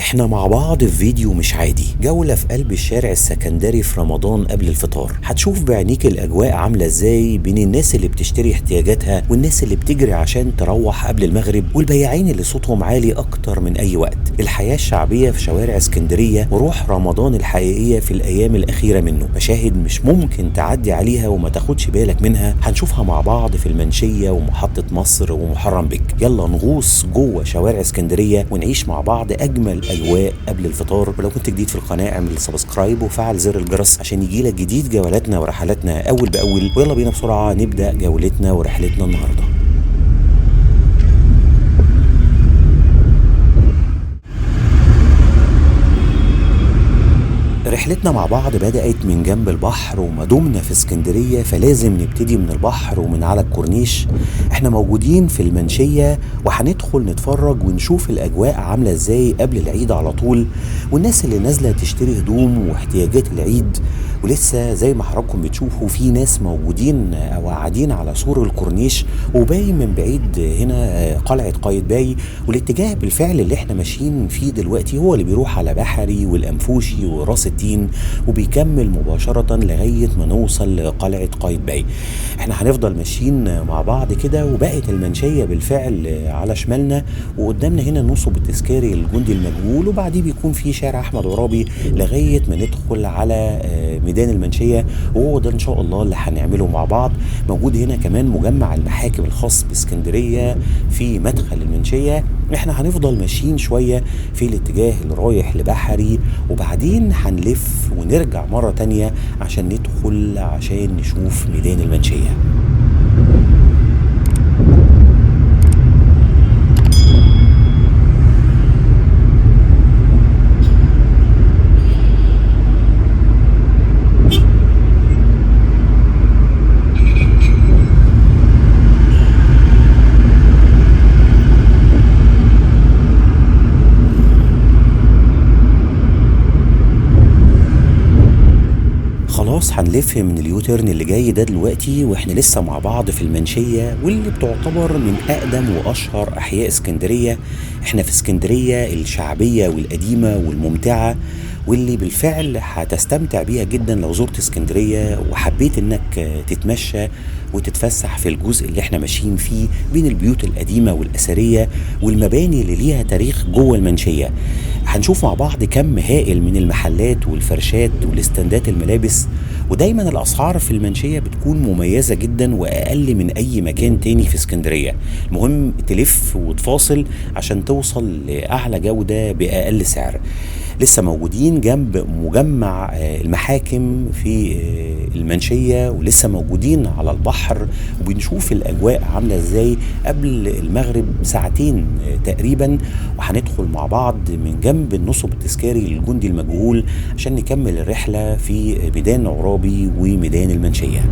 احنا مع بعض في فيديو مش عادي، جولة في قلب الشارع السكندري في رمضان قبل الفطار. هتشوف بعينيك الاجواء عاملة ازاي بين الناس اللي بتشتري احتياجاتها والناس اللي بتجري عشان تروح قبل المغرب والبياعين اللي صوتهم عالي اكتر من اي وقت. الحياة الشعبية في شوارع اسكندرية وروح رمضان الحقيقية في الايام الاخيرة منه، مشاهد مش ممكن تعدي عليها وما تاخدش بالك منها. هنشوفها مع بعض في المنشية ومحطة مصر ومحرم بك. يلا نغوص جوه شوارع اسكندرية ونعيش مع بعض اجمل اجواء قبل الفطار. ولو كنت جديد في القناه اعمل سبسكرايب وفعل زر الجرس عشان يجيلك جديد جولاتنا ورحلاتنا اول باول. ويلا بينا بسرعه نبدا جولتنا ورحلتنا النهارده. رحلتنا مع بعض بدأت من جنب البحر، وما دمنا في اسكندرية فلازم نبتدي من البحر ومن على الكورنيش. احنا موجودين في المنشية وهندخل نتفرج ونشوف الأجواء عاملة ازاي قبل العيد على طول، والناس اللي نازلة تشتري هدوم واحتياجات العيد. ولسه زي ما حضراتكم بتشوفوا في ناس موجودين او قاعدين على سور الكورنيش، وباين من بعيد هنا قلعة قايتباي. والاتجاه بالفعل اللي احنا ماشيين فيه دلوقتي هو اللي بيروح على بحري والأنفوشي وراس التين، وبيكمل مباشرة لغاية ما نوصل لقلعة قايتباي. احنا هنفضل ماشيين مع بعض كده، وبقت المنشية بالفعل على شمالنا، وقدامنا هنا النصب التذكاري الجندي المجهول، وبعديه بيكون في شارع احمد عرابي لغاية ما ندخل على ميدان المنشية، وهو ده ان شاء الله اللي هنعمله مع بعض. موجود هنا كمان مجمع المحاكم الخاص باسكندرية في مدخل المنشية. احنا هنفضل ماشيين شوية في الاتجاه اللي رايح لبحري، وبعدين هنلف ونرجع مرة تانية عشان ندخل عشان نشوف ميدان المنشية. خلاص هنلف من اليوتيرن اللي جاي ده دلوقتي، واحنا لسه مع بعض في المنشية واللي بتعتبر من اقدم واشهر احياء اسكندرية. احنا في اسكندرية الشعبية والقديمة والممتعة، واللي بالفعل هتستمتع بيها جدا لو زرت اسكندرية وحبيت انك تتمشى وتتفسح في الجزء اللي احنا ماشيين فيه بين البيوت القديمة والأثرية والمباني اللي ليها تاريخ جوه المنشية. هنشوف مع بعض كم هائل من المحلات والفرشات والاستندات الملابس، ودايما الأسعار في المنشية بتكون مميزة جدا وأقل من أي مكان تاني في اسكندرية. المهم تلف وتفاصل عشان توصل لأعلى جودة بأقل سعر. لسه موجودين جنب مجمع المحاكم في المنشية، ولسه موجودين على البحر، وبنشوف الأجواء عاملة ازاي قبل المغرب ساعتين تقريبا. وهندخل مع بعض من جنب النصب التذكاري للجندي المجهول عشان نكمل الرحلة في ميدان عرابي وميدان المنشية.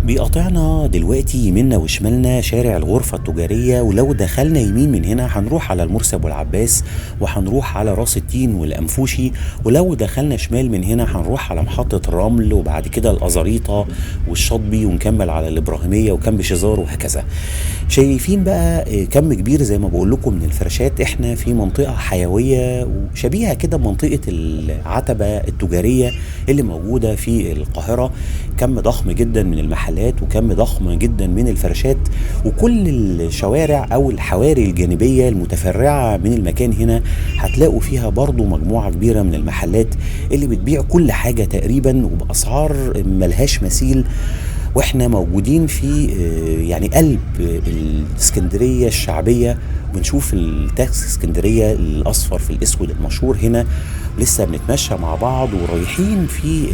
بيقطعنا دلوقتي يميننا وشمالنا شارع الغرفة التجارية، ولو دخلنا يمين من هنا هنروح على المرسي ابو العباس وهنروح على راس التين والأنفوشي، ولو دخلنا شمال من هنا هنروح على محطة الرمل وبعد كده الأزاريطة والشاطبي ونكمل على الإبراهيمية وكامب شيزار وهكذا. شايفين بقى كم كبير زي ما بقول لكم من الفراشات. احنا في منطقة حيوية وشبيهة كده بمنطقة العتبة التجارية اللي موجودة في القاهرة. كم ضخم جدا من المحلات وكم ضخم جدا من الفراشات، وكل الشوارع او الحواري الجانبية المتفرعة من المكان هنا هتلاقوا فيها برضو مجموعة كبيرة من المحلات اللي بتبيع كل حاجة تقريبا وبأسعار ملهاش مثيل. واحنا موجودين في يعني قلب الاسكندريه الشعبيه، بنشوف التاكسي اسكندريه الاصفر في الاسود المشهور هنا. لسه بنتمشى مع بعض ورايحين في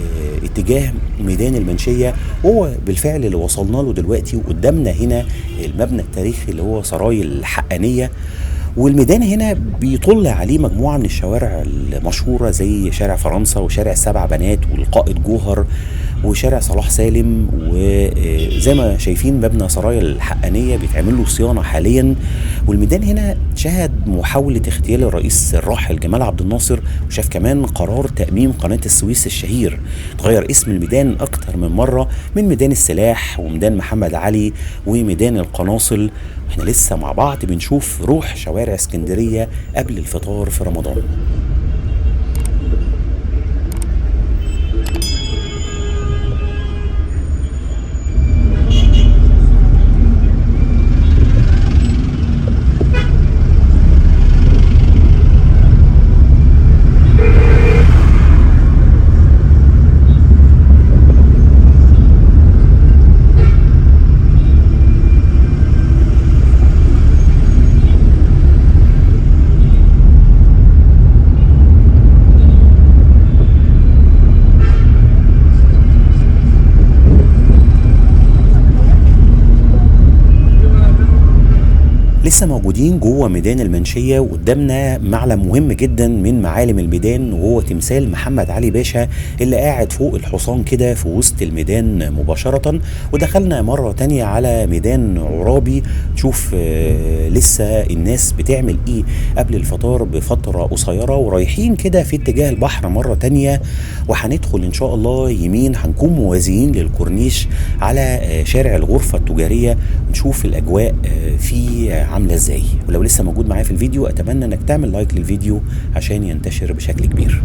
اتجاه ميدان المنشيه، وهو بالفعل اللي وصلنا له دلوقتي. وقدامنا هنا المبنى التاريخي اللي هو سراي الحقانيه، والميدان هنا بيطل عليه مجموعة من الشوارع المشهورة زي شارع فرنسا وشارع السبع بنات والقائد جوهر وشارع صلاح سالم. وزي ما شايفين مبنى سرايا الحقانية بيتعمل له صيانة حاليا. والميدان هنا شهد محاولة اغتيال الرئيس الراحل جمال عبد الناصر، وشاف كمان قرار تأميم قناة السويس الشهير. اتغير اسم الميدان أكتر من مرة، من ميدان السلاح وميدان محمد علي وميدان القناصل. احنا لسه مع بعض بنشوف روح شوارع اسكندرية قبل الفطار في رمضان. لسه موجودين جوه ميدان المنشية، وقدامنا معلم مهم جدا من معالم الميدان، وهو تمثال محمد علي باشا اللي قاعد فوق الحصان كده في وسط الميدان مباشرة. ودخلنا مرة تانية على ميدان عرابي، تشوف لسه الناس بتعمل ايه قبل الفطار بفترة قصيرة، ورايحين كده في اتجاه البحر مرة تانية. وهندخل ان شاء الله يمين، هنكون موازيين للكورنيش على شارع الغرفة التجارية، ونشوف الاجواء فيه عامله ازاي. ولو لسه موجود معايا في الفيديو، اتمنى انك تعمل لايك للفيديو عشان ينتشر بشكل كبير.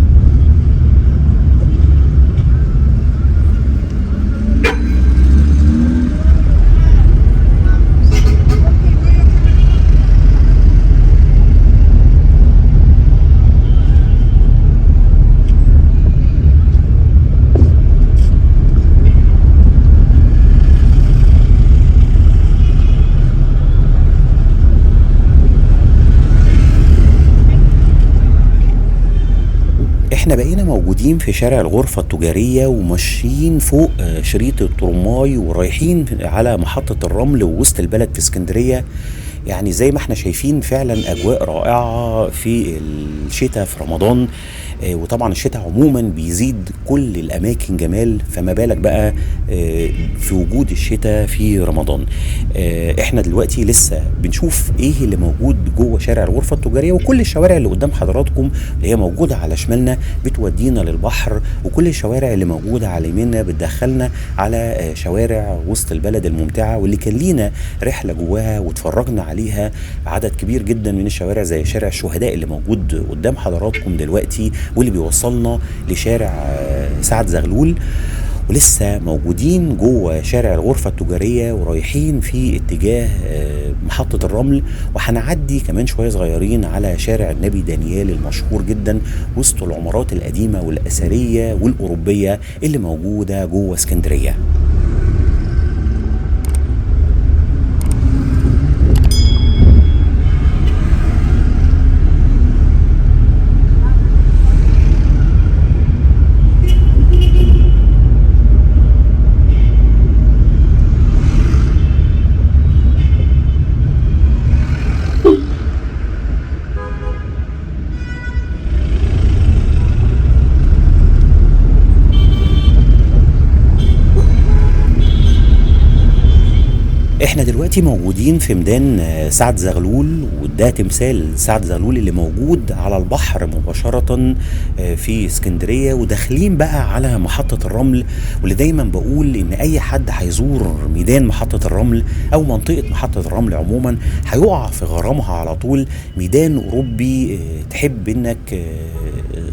احنا بقينا موجودين في شارع الغرفة التجارية، وماشيين فوق شريط الترماي، ورايحين على محطة الرمل ووسط البلد في اسكندرية. يعني زي ما احنا شايفين فعلا اجواء رائعة في الشتاء في رمضان. وطبعا الشتاء عموما بيزيد كل الاماكن جمال، فما بالك بقى في وجود الشتاء في رمضان. احنا دلوقتي لسه بنشوف ايه اللي موجود جوه شارع الغرفة التجارية، وكل الشوارع اللي قدام حضراتكم اللي هي موجودة على شمالنا بتودينا للبحر، وكل الشوارع اللي موجودة على يميننا بتدخلنا على شوارع وسط البلد الممتعة، واللي كان لينا رحلة جواها واتفرجنا عليها عدد كبير جدا من الشوارع، زي شارع الشهداء اللي موجود قدام حضراتكم دلوقتي، واللي بيوصلنا لشارع سعد زغلول. ولسه موجودين جوه شارع الغرفة التجارية، ورايحين في اتجاه محطة الرمل، وهنعدي كمان شوية صغيرين على شارع النبي دانيال المشهور جدا وسط العمارات القديمة والأثرية والأوروبية اللي موجودة جوه اسكندرية. احنا دلوقتي موجودين في ميدان سعد زغلول، وده تمثال سعد زغلول اللي موجود على البحر مباشرة في اسكندرية، وداخلين بقى على محطة الرمل. واللي دايما بقول ان اي حد هيزور ميدان محطة الرمل او منطقة محطة الرمل عموما هيقع في غرامها على طول. ميدان اوروبي تحب انك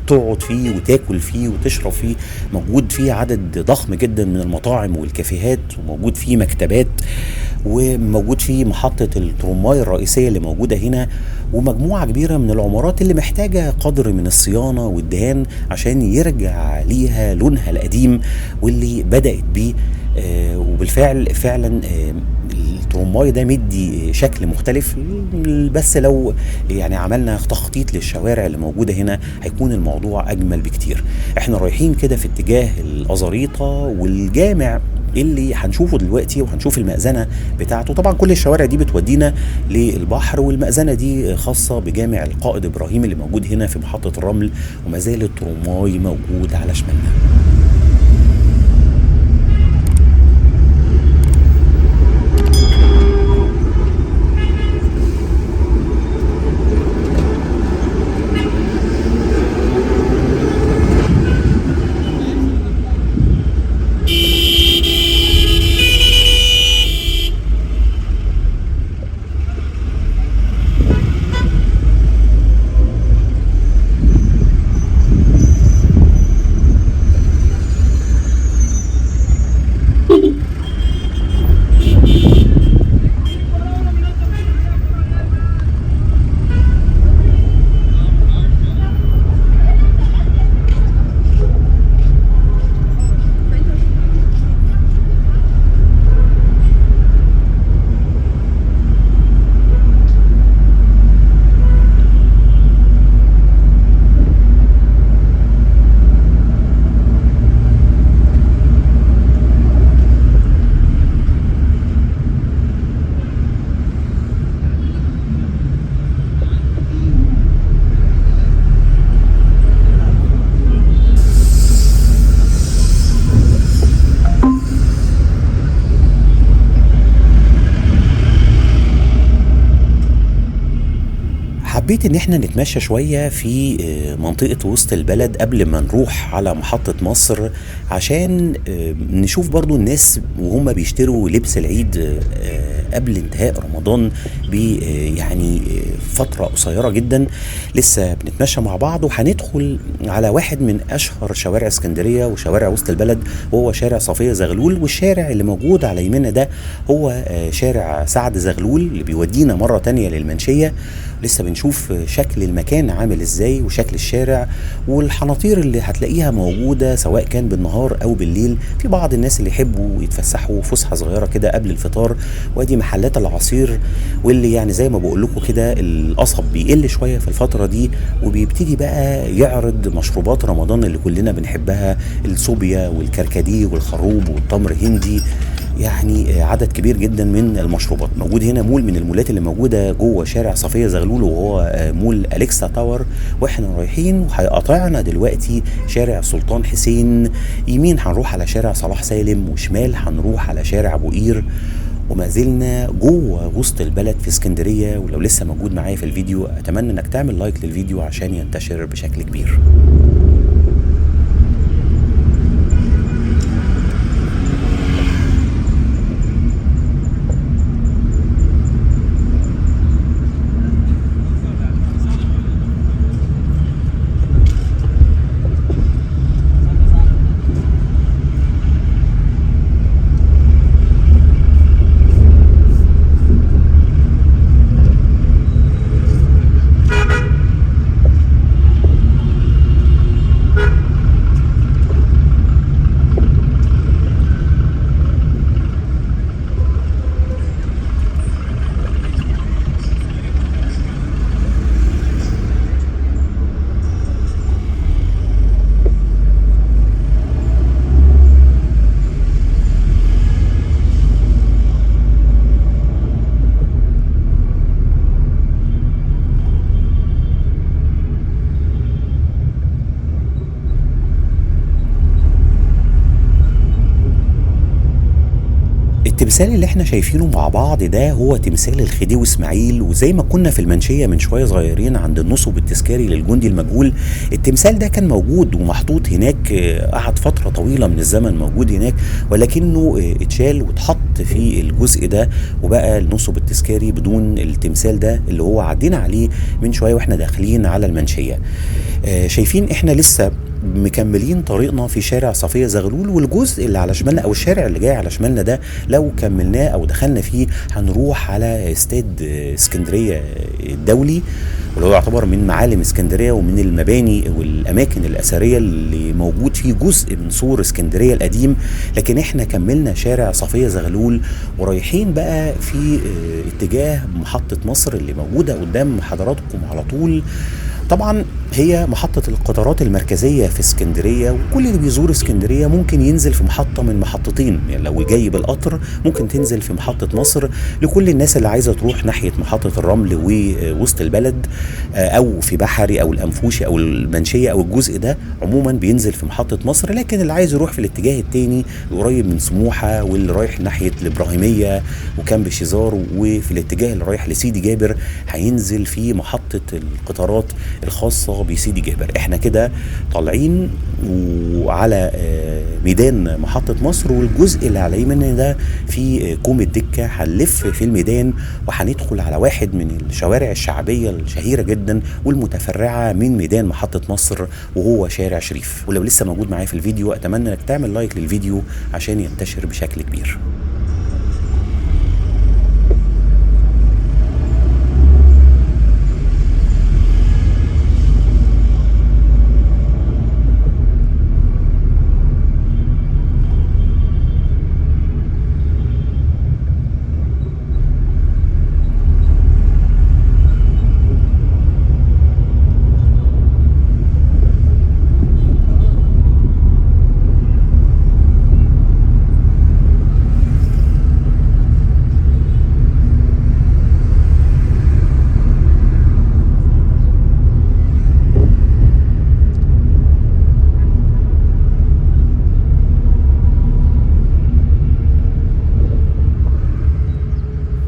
تقعد فيه وتاكل فيه وتشرب فيه، موجود فيه عدد ضخم جدا من المطاعم والكافيهات، وموجود فيه مكتبات، وموجود فيه محطة الترماي الرئيسية اللي موجودة هنا، ومجموعة كبيرة من العمارات اللي محتاجة قدر من الصيانة والدهان عشان يرجع ليها لونها القديم واللي بدأت بيه وبالفعل فعلا الترماي ده مدي شكل مختلف. بس لو يعني عملنا تخطيط للشوارع اللي موجودة هنا هيكون الموضوع أجمل بكتير. احنا رايحين كده في اتجاه الأزاريطة والجامع اللي هنشوفه دلوقتي، وهنشوف المأذنة بتاعته. طبعا كل الشوارع دي بتودينا للبحر، والمأذنة دي خاصة بجامع القائد إبراهيم اللي موجود هنا في محطة الرمل، وما زال الترماي موجود على شمالنا. حبيت ان احنا نتمشى شوية في منطقة وسط البلد قبل ما نروح على محطة مصر، عشان نشوف برضو الناس وهم بيشتروا لبس العيد قبل انتهاء رمضان ب يعني فترة قصيرة جدا. لسه بنتمشى مع بعض، وهندخل على واحد من اشهر شوارع اسكندرية وشوارع وسط البلد، وهو شارع صفية زغلول. والشارع اللي موجود على يمنا ده هو شارع سعد زغلول اللي بيودينا مرة تانية للمنشية. لسه بنشوف شكل المكان عامل ازاي وشكل الشارع، والحناطير اللي هتلاقيها موجودة سواء كان بالنهار او بالليل. في بعض الناس اللي يحبوا يتفسحوا فسحة صغيرة كده قبل الفطار، وادي محلات العصير. واللي يعني زي ما بقول لكم كده القصب بيقل شوية في الفترة دي، وبيبتدي بقى يعرض مشروبات رمضان اللي كلنا بنحبها، الصوبيا والكركديه والخروب والتمر هندي. يعني عدد كبير جدا من المشروبات موجود هنا. مول من المولات اللي موجوده جوه شارع صفيه زغلول، وهو مول اليكسا تاور. واحنا رايحين وهيقاطعنا دلوقتي شارع سلطان حسين. يمين هنروح على شارع صلاح سالم، وشمال هنروح على شارع ابو قير. وما زلنا جوه وسط البلد في اسكندريه. ولو لسه موجود معايا في الفيديو، اتمنى انك تعمل لايك للفيديو عشان ينتشر بشكل كبير. التمثال اللي احنا شايفينه مع بعض ده هو تمثال الخديوي اسماعيل. وزي ما كنا في المنشية من شوية صغيرين عند النصب التذكاري للجندي المجهول، التمثال ده كان موجود ومحطوط هناك، قعد فترة طويلة من الزمن موجود هناك، ولكنه اتشال واتحط في الجزء ده، وبقى النصب التذكاري بدون التمثال ده اللي هو عدينا عليه من شوية واحنا داخلين على المنشية. شايفين احنا لسه مكملين طريقنا في شارع صفية زغلول، والجزء اللي على شمالنا او الشارع اللي جاي على شمالنا ده لو كملناه او دخلنا فيه هنروح على استاد اسكندرية الدولي. واللي هو يعتبر من معالم اسكندريه ومن المباني والاماكن الاثريه اللي موجود فيه جزء من سور اسكندريه القديم. لكن احنا كملنا شارع صفيه زغلول ورايحين بقى في اتجاه محطه مصر اللي موجوده قدام حضراتكم على طول. طبعا هي محطة القطارات المركزية في اسكندرية، وكل اللي بيزور اسكندرية ممكن ينزل في محطة من محطتين. يعني لو جاي بالقطر ممكن تنزل في محطة مصر، لكل الناس اللي عايزة تروح ناحية محطة الرمل ووسط البلد أو في بحري أو الأنفوشي أو المنشية أو الجزء ده عموما بينزل في محطة مصر. لكن اللي عايز يروح في الاتجاه التاني القريب من سموحة واللي رايح ناحية الإبراهيمية وكامب شيزار وفي الاتجاه اللي رايح لسيدي جابر هينزل في محطة القطارات الخاصة بسيدي جابر. احنا كده طالعين وعلى ميدان محطة مصر، والجزء اللي على يمنا ده في كوم الدكة. هنلف في الميدان وهندخل على واحد من الشوارع الشعبية الشهيرة جدا والمتفرعة من ميدان محطة مصر، وهو شارع شريف. ولو لسه موجود معايا في الفيديو اتمنى انك تعمل لايك للفيديو عشان ينتشر بشكل كبير.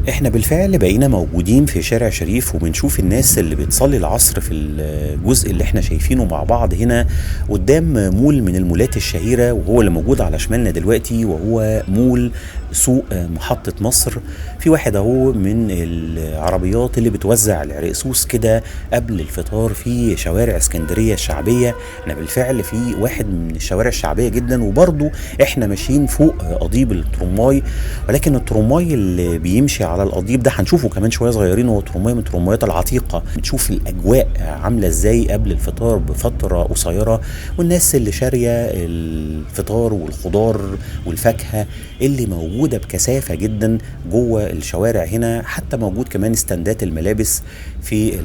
احنا بالفعل بقينا موجودين في شارع شريف وبنشوف الناس اللي بتصلي العصر في الجزء اللي احنا شايفينه مع بعض هنا قدام مول من المولات الشهيرة، وهو اللي موجود على شمالنا دلوقتي، وهو مول سوق محطة مصر. في واحد اهو من العربيات اللي بتوزع العرقسوس كده قبل الفطار في شوارع اسكندرية الشعبية. احنا بالفعل في واحد من الشوارع الشعبية جدا، وبرضو احنا ماشيين فوق قضيب الترماي، ولكن الترماي اللي بيمشي على القضيب ده هنشوفه كمان شويه صغيرين، هو ترماي من الترمايات العتيقه. بتشوف الاجواء عامله ازاي قبل الفطار بفتره قصيره، والناس اللي شاريه الفطار والخضار والفاكهه اللي موجوده بكثافه جدا جوه الشوارع هنا. حتى موجود كمان استندات الملابس في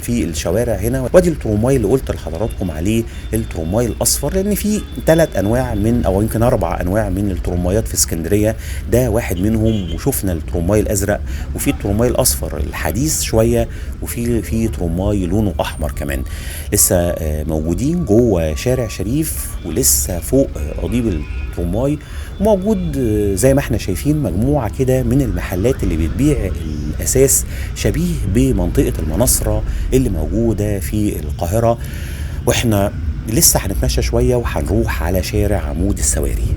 الشوارع هنا. وادي الترماي اللي قلت لحضراتكم عليه الترماي الاصفر، لان في 3 انواع من او يمكن 4 انواع من الترمايات في اسكندريه، ده واحد منهم. وشفنا الترماي الازرق وفي الترماي الاصفر الحديث شويه، وفي ترماي لونه احمر كمان. لسه موجودين جوه شارع شريف ولسه فوق قضيب الترماي. موجود زي ما احنا شايفين مجموعة كده من المحلات اللي بتبيع الأساس شبيه بمنطقة المناصرة اللي موجودة في القاهرة. واحنا لسه هنتمشى شوية وهنروح على شارع عمود السواري.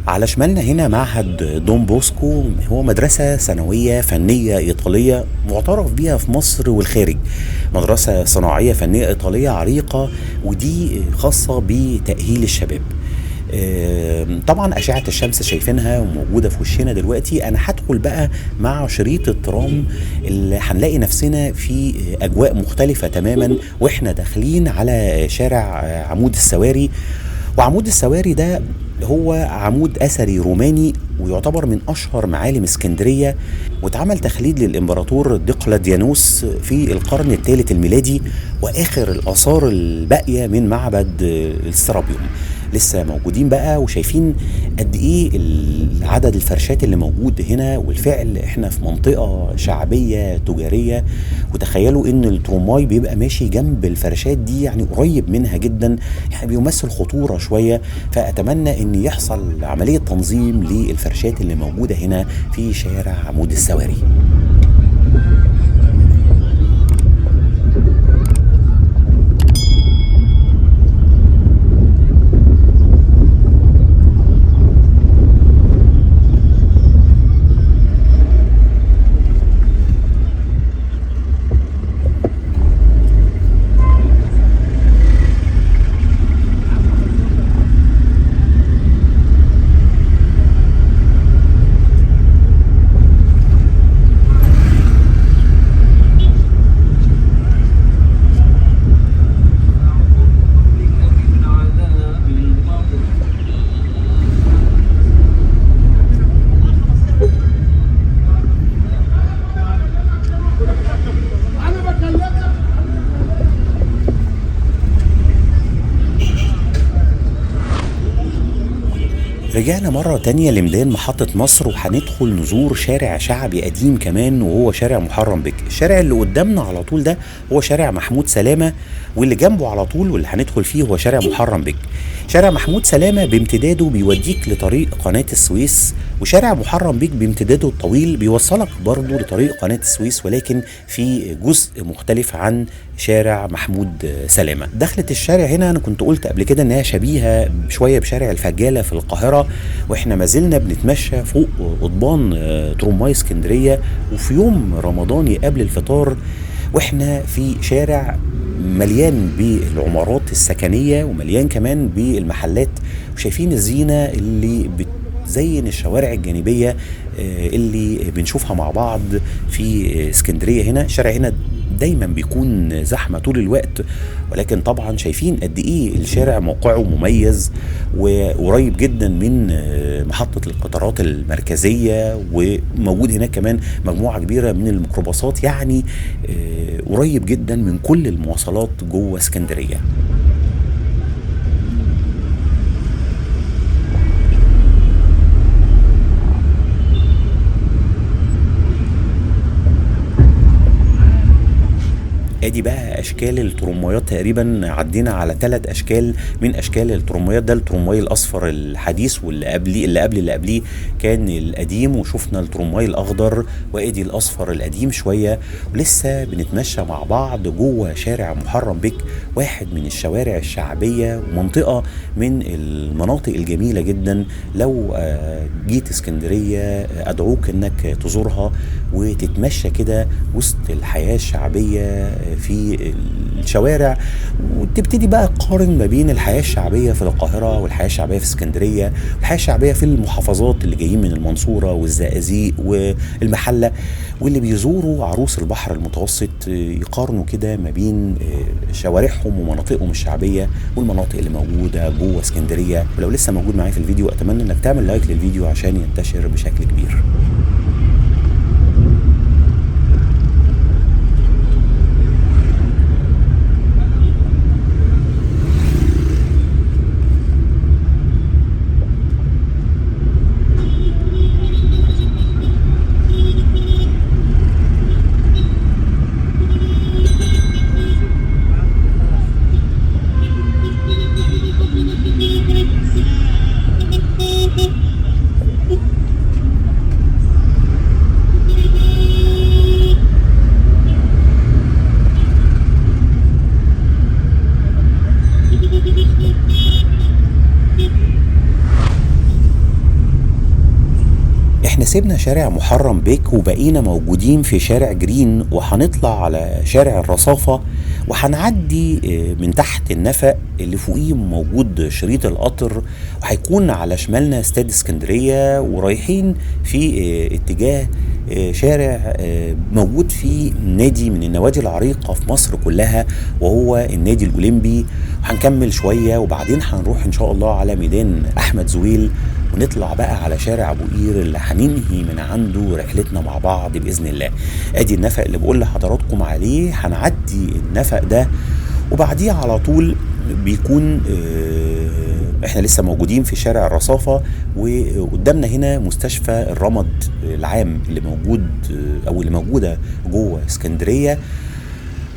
على شمالنا هنا معهد دون بوسكو، هو مدرسة ثانوية فنية إيطالية معترف بيها في مصر والخارج. مدرسة صناعية فنية إيطالية عريقة، ودي خاصة بتأهيل الشباب. طبعا أشعة الشمس شايفينها وموجودة في وشنا دلوقتي. أنا هدخل بقى مع شريط الترام اللي هنلاقي نفسنا في أجواء مختلفة تماما وإحنا داخلين على شارع عمود السواري. وعمود السواري ده هو عمود أثري روماني ويعتبر من أشهر معالم اسكندرية، واتعمل تخليد للإمبراطور دقلديانوس في القرن الثالث الميلادي، وآخر الآثار الباقية من معبد السرابيوم. لسه موجودين بقى وشايفين قد ايه عدد الفرشات اللي موجود هنا. والفعل احنا في منطقة شعبية تجارية، وتخيلوا ان الترماي بيبقى ماشي جنب الفرشات دي، يعني قريب منها جدا، يعني بيمثل خطورة شوية. فأتمنى ان يحصل عملية تنظيم للفرشات اللي موجودة هنا في شارع عمود السواري. رجعنا مرة تانية لميدان محطة مصر، وهندخل نزور شارع شعبي قديم كمان، وهو شارع محرم بك. الشارع اللي قدامنا على طول ده هو شارع محمود سلامة، واللي جنبه على طول واللي هندخل فيه هو شارع محرم بك. شارع محمود سلامة بامتداده بيوديك لطريق قناة السويس، وشارع محرم بك بامتداده الطويل بيوصلك برضه لطريق قناة السويس، ولكن في جزء مختلف عن شارع محمود سلامة. دخلة الشارع هنا أنا كنت قلت قبل كده إنها شبيهة شوية بشارع الفجالة في القاهرة، وإحنا ما زلنا بنتمشى فوق قضبان ترماي اسكندرية، وفي يوم رمضاني قبل الفطار، واحنا في شارع مليان بالعمارات السكنية ومليان كمان بالمحلات، وشايفين الزينة اللي بتزين الشوارع الجانبية اللي بنشوفها مع بعض في اسكندرية. هنا الشارع هنا دايما بيكون زحمة طول الوقت، ولكن طبعا شايفين قد ايه الشارع موقعه مميز وقريب جدا من محطة القطارات المركزية، وموجود هناك كمان مجموعة كبيرة من الميكروباصات، يعني قريب جدا من كل المواصلات جوه اسكندرية. ادي بقى اشكال الترميات، تقريبا عدينا على 3 اشكال من اشكال الترميات. ده الترماي الاصفر الحديث، واللي قبليه اللي قبليه كان القديم، وشفنا الترماي الاخضر، وادي الاصفر القديم شويه. ولسه بنتمشى مع بعض جوه شارع محرم بك، واحد من الشوارع الشعبيه ومنطقه من المناطق الجميله جدا. لو جيت اسكندريه ادعوك انك تزورها وتتمشى كده وسط الحياه الشعبيه في الشوارع، وتبتدي بقى تقارن ما بين الحياة الشعبية في القاهرة والحياة الشعبية في اسكندرية والحياة الشعبية في المحافظات اللي جايين من المنصورة والزقازيق والمحلة، واللي بيزوروا عروس البحر المتوسط يقارنوا كده ما بين شوارعهم ومناطقهم الشعبية والمناطق اللي موجودة جوه اسكندرية. ولو لسه موجود معايا في الفيديو اتمنى انك تعمل لايك للفيديو عشان ينتشر بشكل كبير. احنا سيبنا شارع محرم بيك وبقينا موجودين في شارع جرين، وهنطلع على شارع الرصافة، وهنعدي من تحت النفق اللي فوقيه موجود شريط القطر، وهيكون على شمالنا استاد اسكندرية، ورايحين في اتجاه شارع موجود فيه نادي من النوادي العريقة في مصر كلها، وهو النادي الأولمبي. وهنكمل شوية وبعدين هنروح إن شاء الله على ميدان أحمد زويل، ونطلع بقى على شارع أبو قير اللي هننهي من عنده رحلتنا مع بعض بإذن الله. أدي النفق اللي بقول لحضراتكم عليه، هنعدي النفق ده وبعديه على طول بيكون احنا لسه موجودين في شارع الرصافة، وقدامنا هنا مستشفى الرمد العام اللي موجود او اللي موجودة جوه اسكندرية.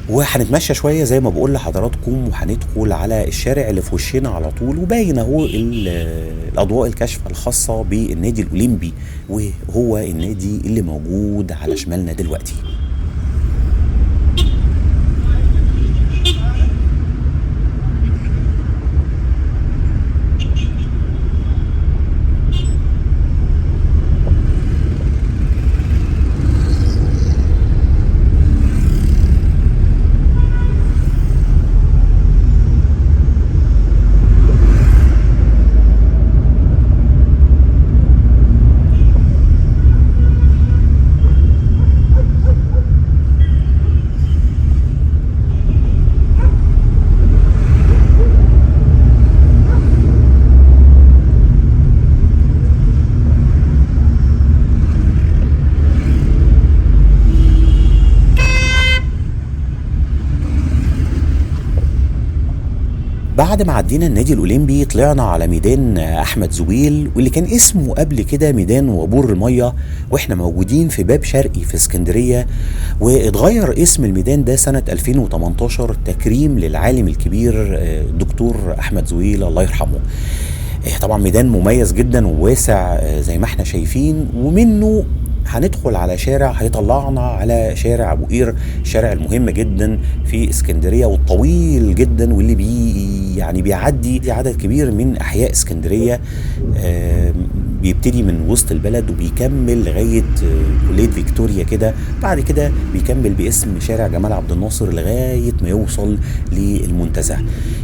وهنتمشى شوية زي ما بقول لحضراتكم، وهندخل على الشارع اللي في وشنا على طول، وباين اهو الاضواء الكاشفة الخاصة بالنادي الاولمبي، وهو النادي اللي موجود على شمالنا دلوقتي. بعد ما عدينا النادي الاولمبي طلعنا على ميدان احمد زويل، واللي كان اسمه قبل كده ميدان وابور الميه، واحنا موجودين في باب شرقي في اسكندريه. واتغير اسم الميدان ده سنه 2018 تكريم للعالم الكبير الدكتور احمد زويل الله يرحمه. طبعا ميدان مميز جدا وواسع زي ما احنا شايفين، ومنه هندخل على شارع هيطلعنا على شارع ابو قير، الشارع المهم جدا في اسكندريه والطويل جدا، واللي يعني بيعدي عدد كبير من احياء اسكندريه. بيبتدي من وسط البلد وبيكمل لغايه كليه فيكتوريا كده، بعد كده بيكمل باسم شارع جمال عبد الناصر لغايه ما يوصل للمنتزه.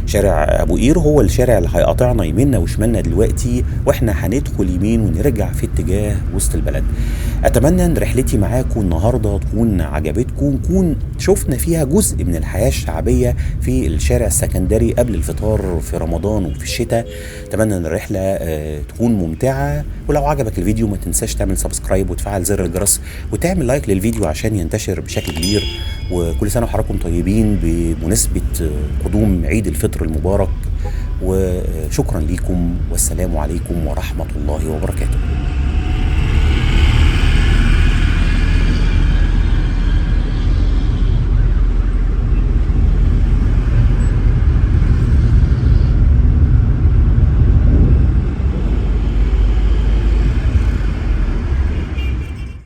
شارع ابو قير هو الشارع اللي هيقاطعنا يميننا وشمالنا دلوقتي، واحنا هندخل يمين ونرجع في اتجاه وسط البلد. اتمنى ان رحلتي معاكم النهارده تكون عجبتكم، نكون شفنا فيها جزء من الحياه الشعبيه في الشارع السكندري قبل الفطار في رمضان وفي الشتاء. اتمنى ان الرحله تكون ممتعه، ولو عجبك الفيديو ما تنساش تعمل سبسكرايب وتفعل زر الجرس وتعمل لايك للفيديو عشان ينتشر بشكل كبير. وكل سنه وحضراتكم طيبين بمناسبه قدوم عيد الفطر المبارك، وشكرا لكم والسلام عليكم ورحمه الله وبركاته.